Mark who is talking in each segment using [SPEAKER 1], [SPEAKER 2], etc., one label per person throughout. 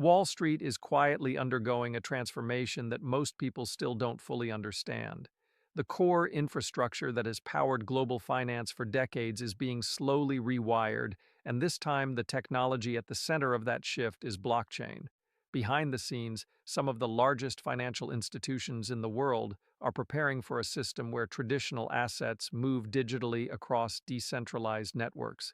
[SPEAKER 1] Wall Street is quietly undergoing a transformation that most people still don't fully understand. The core infrastructure that has powered global finance for decades is being slowly rewired, and this time the technology at the center of that shift is blockchain. Behind the scenes, some of the largest financial institutions in the world are preparing for a system where traditional assets move digitally across decentralized networks.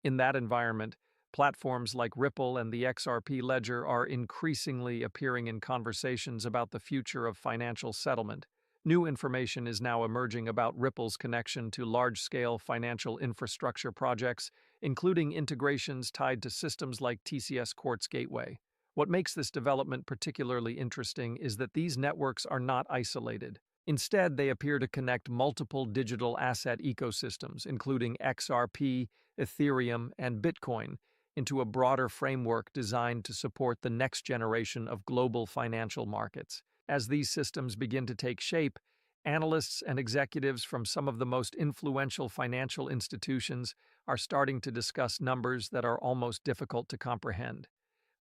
[SPEAKER 1] In that environment, platforms like Ripple and the XRP ledger are increasingly appearing in conversations about the future of financial settlement. New information is now emerging about Ripple's connection to large-scale financial infrastructure projects, including integrations tied to systems like TCS Quartz Gateway. What makes this development particularly interesting is that these networks are not isolated. Instead, they appear to connect multiple digital asset ecosystems, including XRP, Ethereum, and Bitcoin, into a broader framework designed to support the next generation of global financial markets. As these systems begin to take shape, analysts and executives from some of the most influential financial institutions are starting to discuss numbers that are almost difficult to comprehend.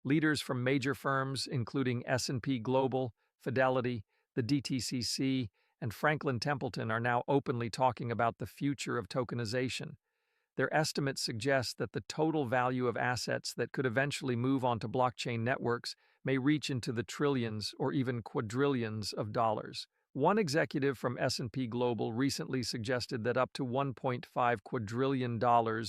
[SPEAKER 1] Leaders from major firms, including S&P Global, Fidelity, the DTCC, and Franklin Templeton, are now openly talking about the future of tokenization. Their estimates suggest that the total value of assets that could eventually move onto blockchain networks may reach into the trillions or even quadrillions of dollars. One executive from S&P Global recently suggested that up to $1.5 quadrillion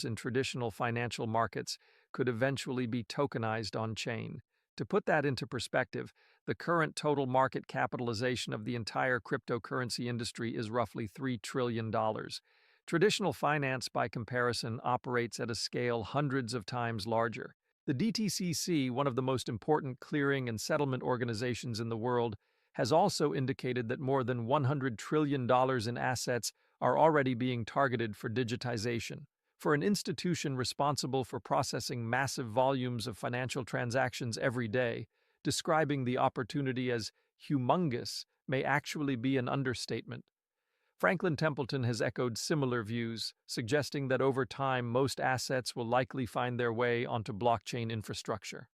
[SPEAKER 1] in traditional financial markets could eventually be tokenized on-chain. To put that into perspective, the current total market capitalization of the entire cryptocurrency industry is roughly $3 trillion. Traditional finance, by comparison, operates at a scale hundreds of times larger. The DTCC, one of the most important clearing and settlement organizations in the world, has also indicated that more than $100 trillion in assets are already being targeted for digitization. For an institution responsible for processing massive volumes of financial transactions every day, describing the opportunity as humongous may actually be an understatement. Franklin Templeton has echoed similar views, suggesting that over time most assets will likely find their way onto blockchain infrastructure.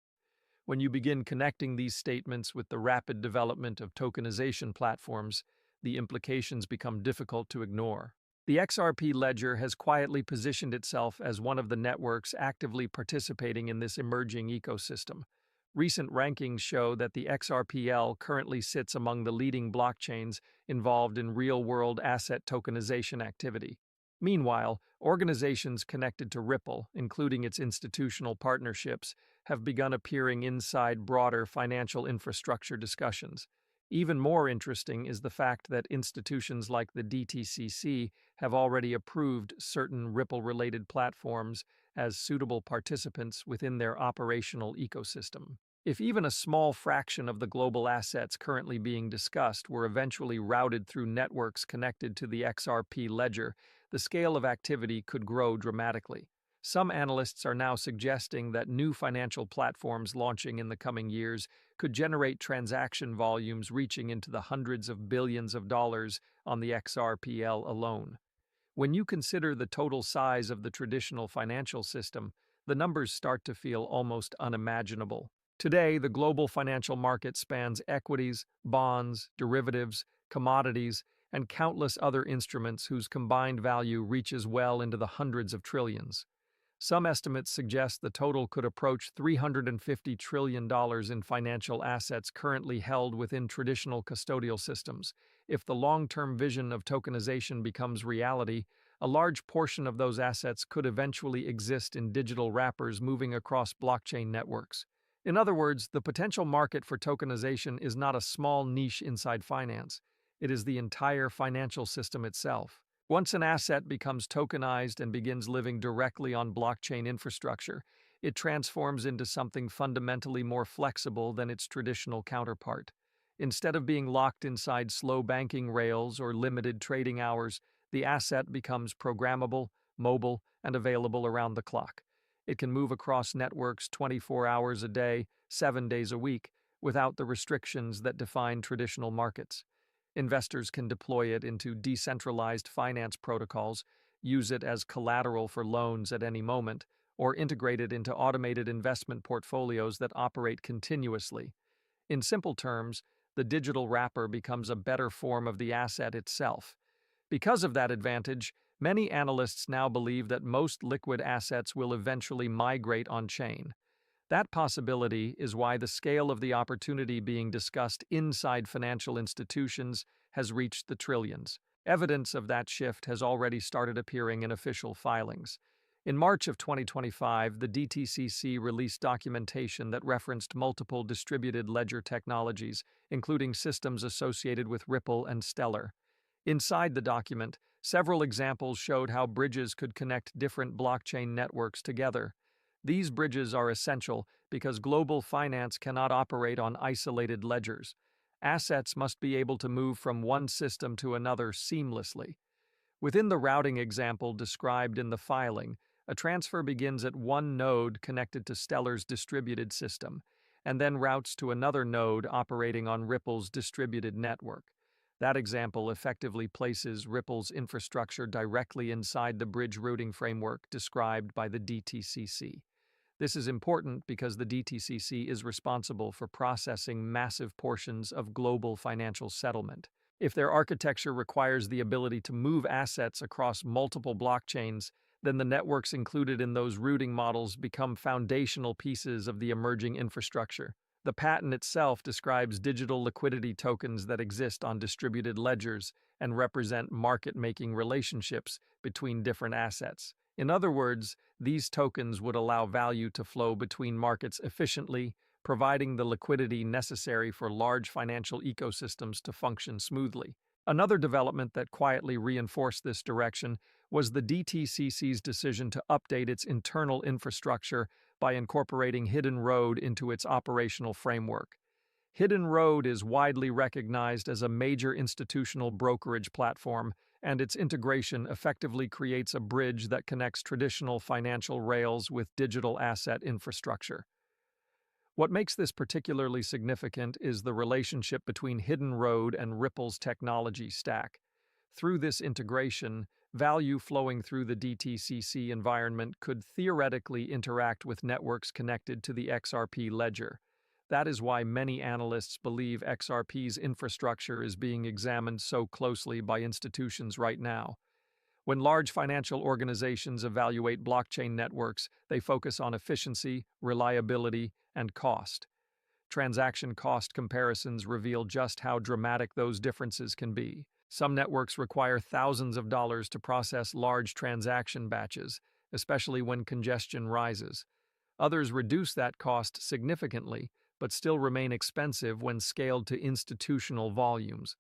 [SPEAKER 1] When you begin connecting these statements with the rapid development of tokenization platforms, the implications become difficult to ignore. The XRP ledger has quietly positioned itself as one of the networks actively participating in this emerging ecosystem. Recent rankings show that the XRPL currently sits among the leading blockchains involved in real-world asset tokenization activity. Meanwhile, organizations connected to Ripple, including its institutional partnerships, have begun appearing inside broader financial infrastructure discussions. Even more interesting is the fact that institutions like the DTCC have already approved certain Ripple-related platforms as suitable participants within their operational ecosystem. If even a small fraction of the global assets currently being discussed were eventually routed through networks connected to the XRP ledger, the scale of activity could grow dramatically. Some analysts are now suggesting that new financial platforms launching in the coming years could generate transaction volumes reaching into the hundreds of billions of dollars on the XRPL alone. When you consider the total size of the traditional financial system, the numbers start to feel almost unimaginable. Today, the global financial market spans equities, bonds, derivatives, commodities, and countless other instruments whose combined value reaches well into the hundreds of trillions. Some estimates suggest the total could approach $350 trillion in financial assets currently held within traditional custodial systems. If the long-term vision of tokenization becomes reality, a large portion of those assets could eventually exist in digital wrappers moving across blockchain networks. In other words, the potential market for tokenization is not a small niche inside finance. It is the entire financial system itself. Once an asset becomes tokenized and begins living directly on blockchain infrastructure, it transforms into something fundamentally more flexible than its traditional counterpart. Instead of being locked inside slow banking rails or limited trading hours, the asset becomes programmable, mobile, and available around the clock. It can move across networks 24 hours a day, 7 days a week, without the restrictions that define traditional markets. Investors can deploy it into decentralized finance protocols, use it as collateral for loans at any moment, or integrated into automated investment portfolios that operate continuously. In simple terms, the digital wrapper becomes a better form of the asset itself. Because of that advantage, many analysts now believe that most liquid assets will eventually migrate on-chain. That possibility is why the scale of the opportunity being discussed inside financial institutions has reached the trillions. Evidence of that shift has already started appearing in official filings. In March of 2025, the DTCC released documentation that referenced multiple distributed ledger technologies, including systems associated with Ripple and Stellar. Inside the document, several examples showed how bridges could connect different blockchain networks together. These bridges are essential because global finance cannot operate on isolated ledgers. Assets must be able to move from one system to another seamlessly. Within the routing example described in the filing, a transfer begins at one node connected to Stellar's distributed system, and then routes to another node operating on Ripple's distributed network. That example effectively places Ripple's infrastructure directly inside the bridge routing framework described by the DTCC. This is important because the DTCC is responsible for processing massive portions of global financial settlement. If their architecture requires the ability to move assets across multiple blockchains, then the networks included in those routing models become foundational pieces of the emerging infrastructure. The patent itself describes digital liquidity tokens that exist on distributed ledgers and represent market-making relationships between different assets. In other words, these tokens would allow value to flow between markets efficiently, providing the liquidity necessary for large financial ecosystems to function smoothly. Another development that quietly reinforced this direction was the DTCC's decision to update its internal infrastructure by incorporating Hidden Road into its operational framework. Hidden Road is widely recognized as a major institutional brokerage platform, and its integration effectively creates a bridge that connects traditional financial rails with digital asset infrastructure. What makes this particularly significant is the relationship between Hidden Road and Ripple's technology stack. Through this integration, value flowing through the DTCC environment could theoretically interact with networks connected to the XRP ledger. That is why many analysts believe XRP's infrastructure is being examined so closely by institutions right now. When large financial organizations evaluate blockchain networks, they focus on efficiency, reliability, and cost. Transaction cost comparisons reveal just how dramatic those differences can be. Some networks require thousands of dollars to process large transaction batches, especially when congestion rises. Others reduce that cost significantly, but still remain expensive when scaled to institutional volumes.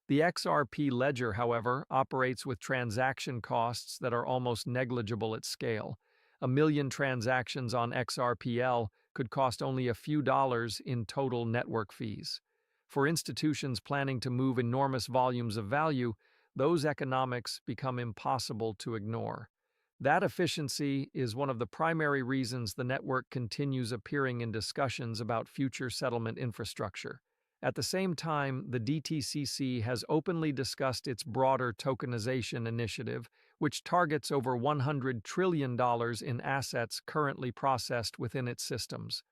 [SPEAKER 1] The XRP ledger, however, operates with transaction costs that are almost negligible at scale. 1 million transactions on XRPL could cost only a few dollars in total network fees. For institutions planning to move enormous volumes of value, those economics become impossible to ignore. That efficiency is one of the primary reasons the network continues appearing in discussions about future settlement infrastructure. At the same time, the DTCC has openly discussed its broader tokenization initiative, which targets over $100 trillion in assets currently processed within its systems.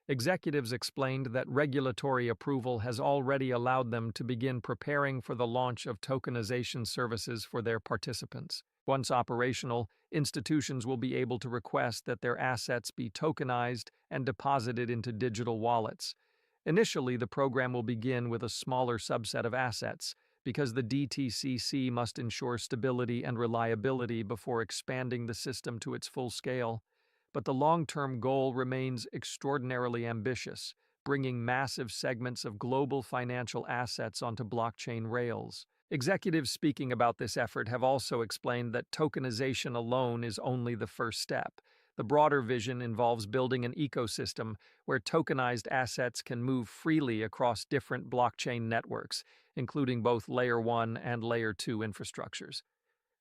[SPEAKER 1] Executives explained that regulatory approval has already allowed them to begin preparing for the launch of tokenization services for their participants. Once operational, institutions will be able to request that their assets be tokenized and deposited into digital wallets. Initially, the program will begin with a smaller subset of assets, because the DTCC must ensure stability and reliability before expanding the system to its full scale. But the long-term goal remains extraordinarily ambitious, bringing massive segments of global financial assets onto blockchain rails. Executives speaking about this effort have also explained that tokenization alone is only the first step. The broader vision involves building an ecosystem where tokenized assets can move freely across different blockchain networks, including both Layer 1 and Layer 2 infrastructures.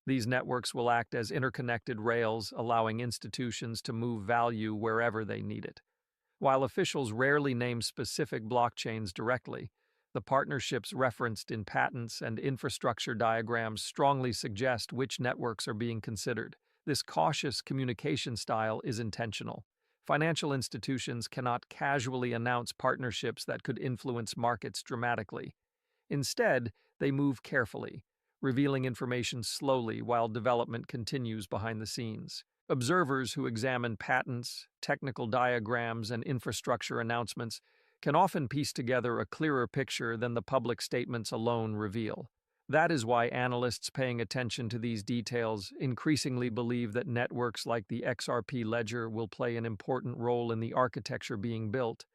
[SPEAKER 1] These networks will act as interconnected rails, allowing institutions to move value wherever they need it. While officials rarely name specific blockchains directly, the partnerships referenced in patents and infrastructure diagrams strongly suggest which networks are being considered. This cautious communication style is intentional. Financial institutions cannot casually announce partnerships that could influence markets dramatically. Instead, they move carefully, revealing information slowly while development continues behind the scenes. Observers who examine patents, technical diagrams, and infrastructure announcements can often piece together a clearer picture than the public statements alone reveal. That is why analysts paying attention to these details increasingly believe that networks like the XRP ledger will play an important role in the architecture being built.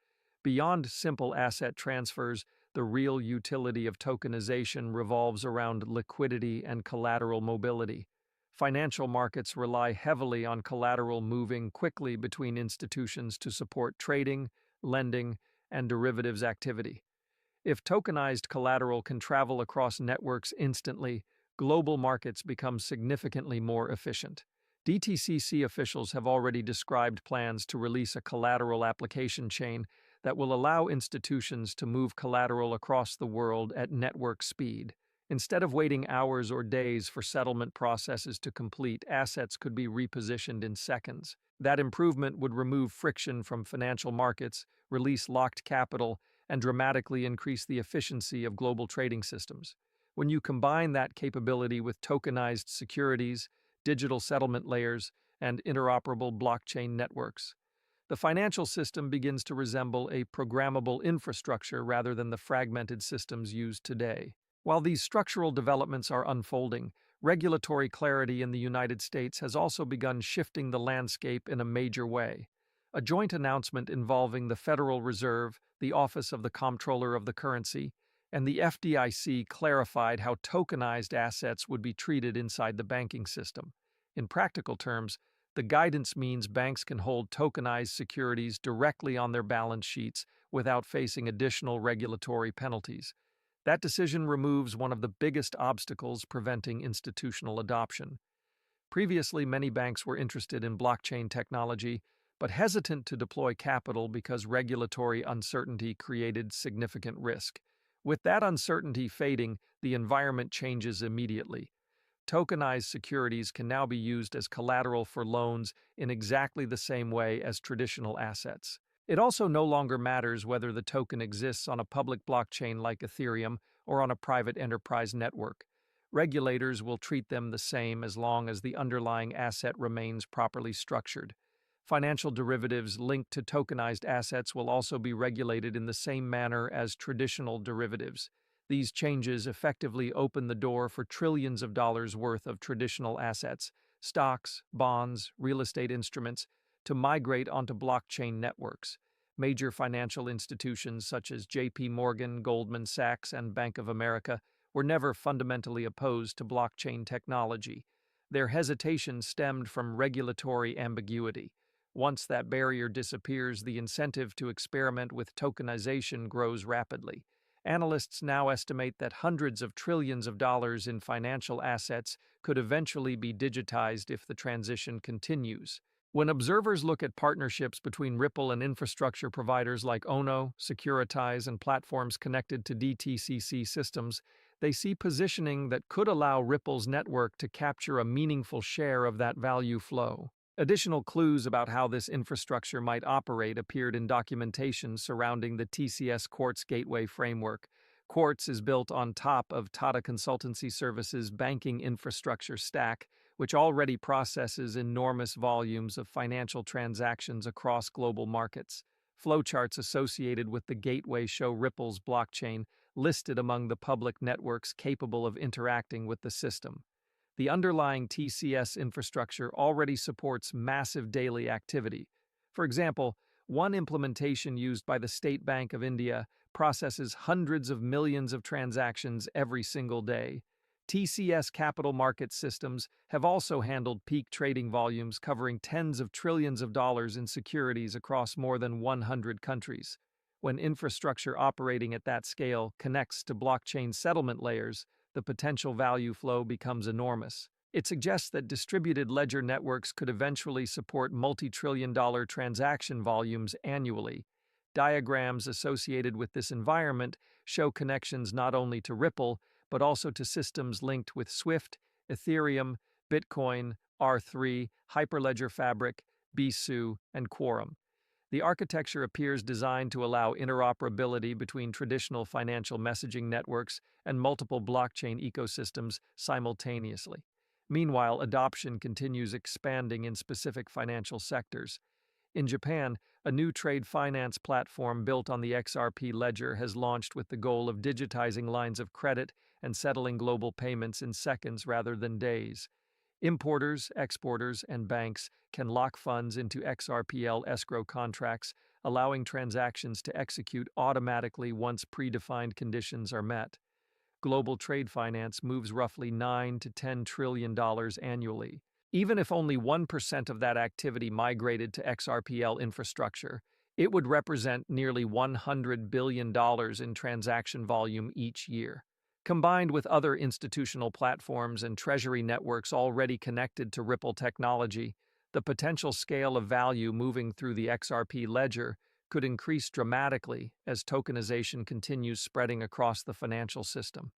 [SPEAKER 1] Beyond simple asset transfers, the real utility of tokenization revolves around liquidity and collateral mobility. Financial markets rely heavily on collateral moving quickly between institutions to support trading, lending, and derivatives activity. If tokenized collateral can travel across networks instantly, global markets become significantly more efficient. DTCC officials have already described plans to release a collateral application chain that will allow institutions to move collateral across the world at network speed. Instead of waiting hours or days for settlement processes to complete, assets could be repositioned in seconds. That improvement would remove friction from financial markets, release locked capital, and dramatically increase the efficiency of global trading systems. When you combine that capability with tokenized securities, digital settlement layers, and interoperable blockchain networks, the financial system begins to resemble a programmable infrastructure rather than the fragmented systems used today. While these structural developments are unfolding, regulatory clarity in the United States has also begun shifting the landscape in a major way. A joint announcement involving the Federal Reserve, the Office of the Comptroller of the Currency, and the FDIC clarified how tokenized assets would be treated inside the banking system. In practical terms, the guidance means banks can hold tokenized securities directly on their balance sheets without facing additional regulatory penalties. That decision removes one of the biggest obstacles preventing institutional adoption. Previously, many banks were interested in blockchain technology, but hesitant to deploy capital because regulatory uncertainty created significant risk. With that uncertainty fading, the environment changes immediately. Tokenized securities can now be used as collateral for loans in exactly the same way as traditional assets. It also no longer matters whether the token exists on a public blockchain like Ethereum or on a private enterprise network. Regulators will treat them the same as long as the underlying asset remains properly structured. Financial derivatives linked to tokenized assets will also be regulated in the same manner as traditional derivatives. These changes effectively open the door for trillions of dollars worth of traditional assets, stocks, bonds, real estate instruments, to migrate onto blockchain networks. Major financial institutions such as JP Morgan, Goldman Sachs, and Bank of America were never fundamentally opposed to blockchain technology. Their hesitation stemmed from regulatory ambiguity. Once that barrier disappears, the incentive to experiment with tokenization grows rapidly. Analysts now estimate that hundreds of trillions of dollars in financial assets could eventually be digitized if the transition continues. When observers look at partnerships between Ripple and infrastructure providers like Ono, Securities, and platforms connected to DTCC systems, they see positioning that could allow Ripple's network to capture a meaningful share of that value flow. Additional clues about how this infrastructure might operate appeared in documentation surrounding the TCS Quartz Gateway framework. Quartz is built on top of Tata Consultancy Services' banking infrastructure stack, which already processes enormous volumes of financial transactions across global markets. Flowcharts associated with the gateway show Ripple's blockchain listed among the public networks capable of interacting with the system. The underlying TCS infrastructure already supports massive daily activity. For example, one implementation used by the State Bank of India processes hundreds of millions of transactions every single day. TCS capital market systems have also handled peak trading volumes covering tens of trillions of dollars in securities across more than 100 countries. When infrastructure operating at that scale connects to blockchain settlement layers, the potential value flow becomes enormous. It suggests that distributed ledger networks could eventually support multi-trillion-dollar transaction volumes annually. Diagrams associated with this environment show connections not only to Ripple, but also to systems linked with Swift, Ethereum, Bitcoin, R3, Hyperledger Fabric, BSU, and Quorum. The architecture appears designed to allow interoperability between traditional financial messaging networks and multiple blockchain ecosystems simultaneously. Meanwhile, adoption continues expanding in specific financial sectors. In Japan, a new trade finance platform built on the XRP ledger has launched with the goal of digitizing lines of credit and settling global payments in seconds rather than days. Importers, exporters, and banks can lock funds into XRPL escrow contracts, allowing transactions to execute automatically once predefined conditions are met. Global trade finance moves roughly $9 to $10 trillion annually. Even if only 1% of that activity migrated to XRPL infrastructure, it would represent nearly $100 billion in transaction volume each year. Combined with other institutional platforms and treasury networks already connected to Ripple technology, the potential scale of value moving through the XRP ledger could increase dramatically as tokenization continues spreading across the financial system.